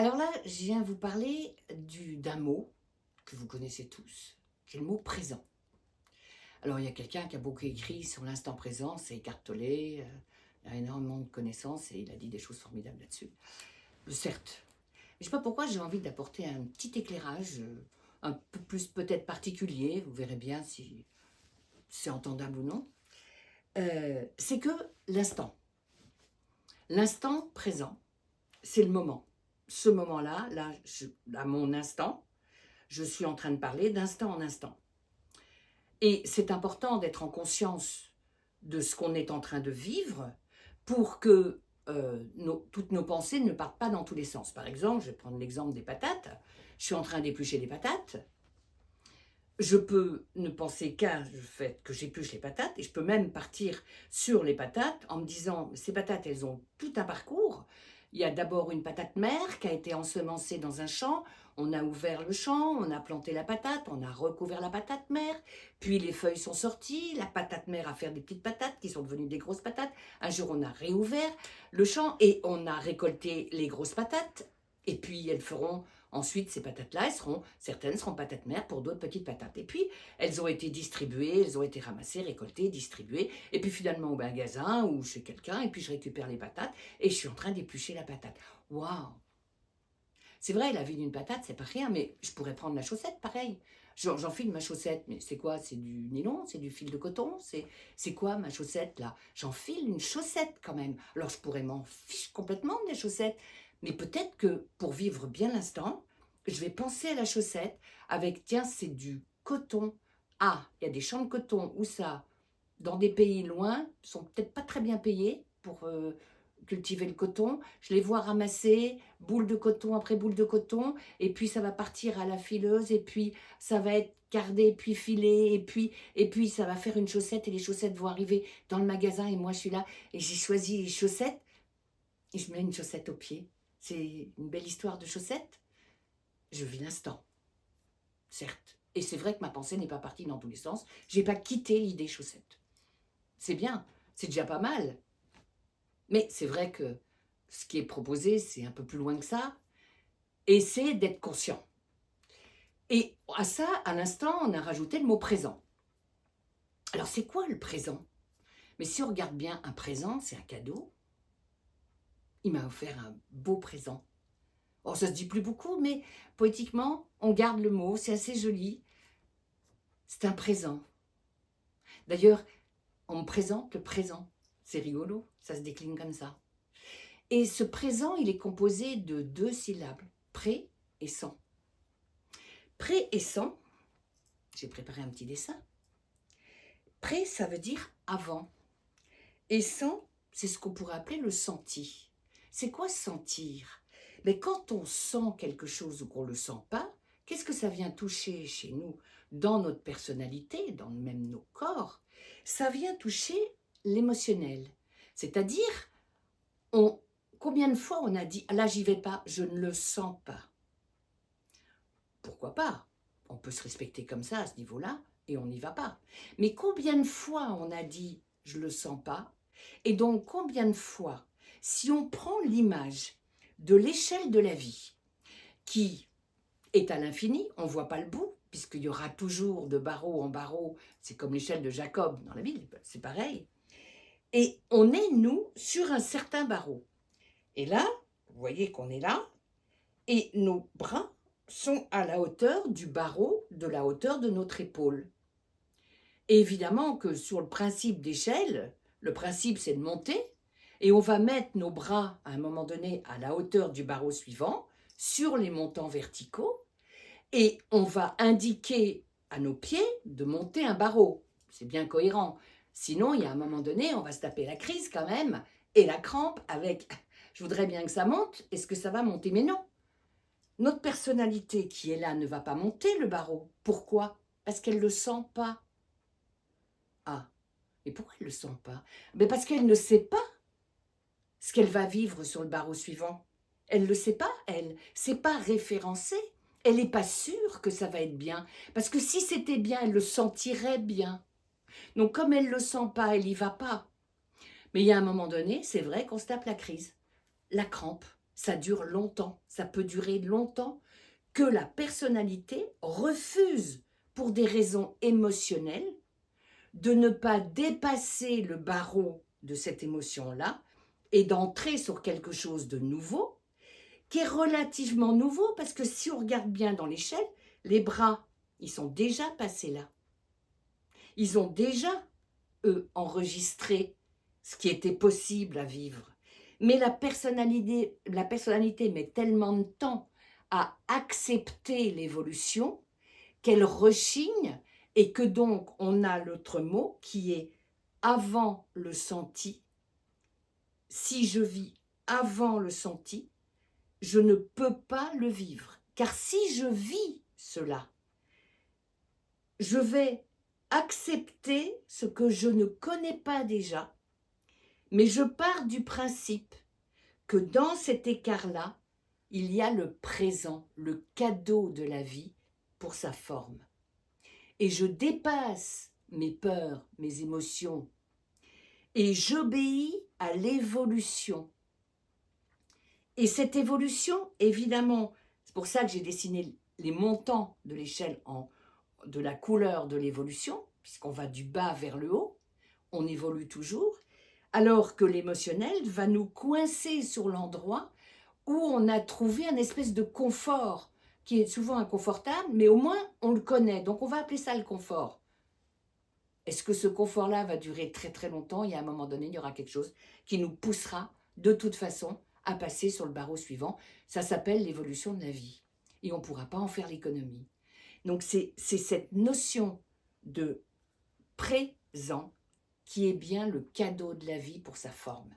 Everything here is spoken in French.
Alors là, je viens vous parler d'un mot que vous connaissez tous, qui est le mot présent. Alors il y a quelqu'un qui a beaucoup écrit sur l'instant présent, c'est Eckhart Tolle, il a énormément de connaissances et il a dit des choses formidables là-dessus. Certes, mais je ne sais pas pourquoi j'ai envie d'apporter un petit éclairage, un peu plus peut-être particulier, vous verrez bien si c'est entendable ou non. C'est que l'instant présent, c'est le moment. Ce moment-là, à mon instant, je suis en train de parler d'instant en instant. Et c'est important d'être en conscience de ce qu'on est en train de vivre pour que toutes nos pensées ne partent pas dans tous les sens. Par exemple, je vais prendre l'exemple des patates. Je suis en train d'éplucher des patates. Je peux ne penser qu'à le fait que j'épluche les patates et je peux même partir sur les patates en me disant, ces patates, elles ont tout un parcours. Il y a d'abord une patate mère qui a été ensemencée dans un champ. On a ouvert le champ, on a planté la patate, on a recouvert la patate mère. Puis les feuilles sont sorties, la patate mère a fait des petites patates qui sont devenues des grosses patates. Un jour, on a réouvert le champ et on a récolté les grosses patates. Et puis, elles feront ensuite, ces patates-là, certaines seront patates mères pour d'autres petites patates. Et puis, elles ont été distribuées, elles ont été ramassées, récoltées, distribuées. Et puis finalement au magasin ou chez quelqu'un, et puis je récupère les patates et je suis en train d'éplucher la patate. Waouh! C'est vrai, la vie d'une patate, c'est pas rien, mais je pourrais prendre la chaussette, pareil. J'enfile ma chaussette, mais c'est quoi? C'est du nylon? C'est du fil de coton? C'est quoi ma chaussette, là? J'enfile une chaussette, quand même. Alors, je pourrais m'en fiche complètement des chaussettes. Mais peut-être que, pour vivre bien l'instant, je vais penser à la chaussette avec, tiens, c'est du coton. Ah, il y a des champs de coton, où ça? Dans des pays loin, sont peut-être pas très bien payés pour cultiver le coton. Je les vois ramasser boule de coton après boule de coton, et puis ça va partir à la fileuse, et puis ça va être cardé, puis filé, et puis ça va faire une chaussette, et les chaussettes vont arriver dans le magasin, et moi je suis là, et j'ai choisi les chaussettes, et je mets une chaussette au pied. C'est une belle histoire de chaussettes. Je vis l'instant, certes. Et c'est vrai que ma pensée n'est pas partie dans tous les sens. Je n'ai pas quitté l'idée chaussette. C'est bien, c'est déjà pas mal. Mais c'est vrai que ce qui est proposé, c'est un peu plus loin que ça. Et c'est d'être conscient. Et à ça, à l'instant, on a rajouté le mot présent. Alors c'est quoi le présent? Mais si on regarde bien, un présent, c'est un cadeau. Il m'a offert un beau présent. Oh, ça se dit plus beaucoup, mais poétiquement, on garde le mot, c'est assez joli. C'est un présent. D'ailleurs, on me présente le présent. C'est rigolo, ça se décline comme ça. Et ce présent, il est composé de deux syllabes, pré et sans. Pré et sans, j'ai préparé un petit dessin. Pré, ça veut dire avant. Et sans, c'est ce qu'on pourrait appeler le senti. C'est quoi sentir? Mais quand on sent quelque chose ou qu'on ne le sent pas, qu'est-ce que ça vient toucher chez nous, dans notre personnalité, dans même nos corps? Ça vient toucher l'émotionnel. C'est-à-dire, combien de fois on a dit « là, j'y vais pas, je ne le sens pas ». Pourquoi pas? On peut se respecter comme ça à ce niveau-là et on n'y va pas. Mais combien de fois on a dit « je le sens pas » et donc combien de fois, si on prend l'image de l'échelle de la vie qui est à l'infini, on ne voit pas le bout, puisqu'il y aura toujours de barreau en barreau, c'est comme l'échelle de Jacob dans la Bible, c'est pareil. Et on est, nous, sur un certain barreau. Et là, vous voyez qu'on est là, et nos bras sont à la hauteur du barreau, de la hauteur de notre épaule. Et évidemment que sur le principe d'échelle, le principe c'est de monter, et on va mettre nos bras à un moment donné à la hauteur du barreau suivant, sur les montants verticaux, et on va indiquer à nos pieds de monter un barreau. C'est bien cohérent. Sinon, il y a un moment donné, on va se taper la crise quand même, et la crampe avec « je voudrais bien que ça monte, est-ce que ça va monter ?» Mais non. Notre personnalité qui est là ne va pas monter le barreau. Pourquoi? Parce qu'elle ne le sent pas. Ah, et pourquoi elle ne le sent pas? Mais parce qu'elle ne sait pas ce qu'elle va vivre sur le barreau suivant. Elle ne le sait pas, elle. C'est pas référencé. Elle n'est pas sûre que ça va être bien. Parce que si c'était bien, elle le sentirait bien. Donc comme elle ne le sent pas, elle n'y va pas. Mais il y a un moment donné, c'est vrai qu'on se tape la crise, la crampe. ça dure longtemps, ça peut durer longtemps, que la personnalité refuse, pour des raisons émotionnelles, de ne pas dépasser le barreau de cette émotion-là et d'entrer sur quelque chose de nouveau, qui est relativement nouveau, parce que si on regarde bien dans l'échelle, les bras, ils sont déjà passés là. Ils ont déjà, eux, enregistré ce qui était possible à vivre. Mais la personnalité met tellement de temps à accepter l'évolution qu'elle rechigne, et que donc on a l'autre mot qui est avant le senti. Si je vis avant le senti, je ne peux pas le vivre. Car si je vis cela, je vais accepter ce que je ne connais pas déjà, mais je pars du principe que dans cet écart-là, il y a le présent, le cadeau de la vie pour sa forme. Et je dépasse mes peurs, mes émotions, et j'obéis à l'évolution. Et cette évolution, évidemment, c'est pour ça que j'ai dessiné les montants de l'échelle de la couleur de l'évolution, puisqu'on va du bas vers le haut, on évolue toujours, alors que l'émotionnel va nous coincer sur l'endroit où on a trouvé un espèce de confort, qui est souvent inconfortable, mais au moins on le connaît, donc on va appeler ça le confort. Est-ce que ce confort-là va durer très très longtemps? Et à un moment donné, il y aura quelque chose qui nous poussera de toute façon à passer sur le barreau suivant. Ça s'appelle l'évolution de la vie. Et on ne pourra pas en faire l'économie. Donc c'est cette notion de présent qui est bien le cadeau de la vie pour sa forme.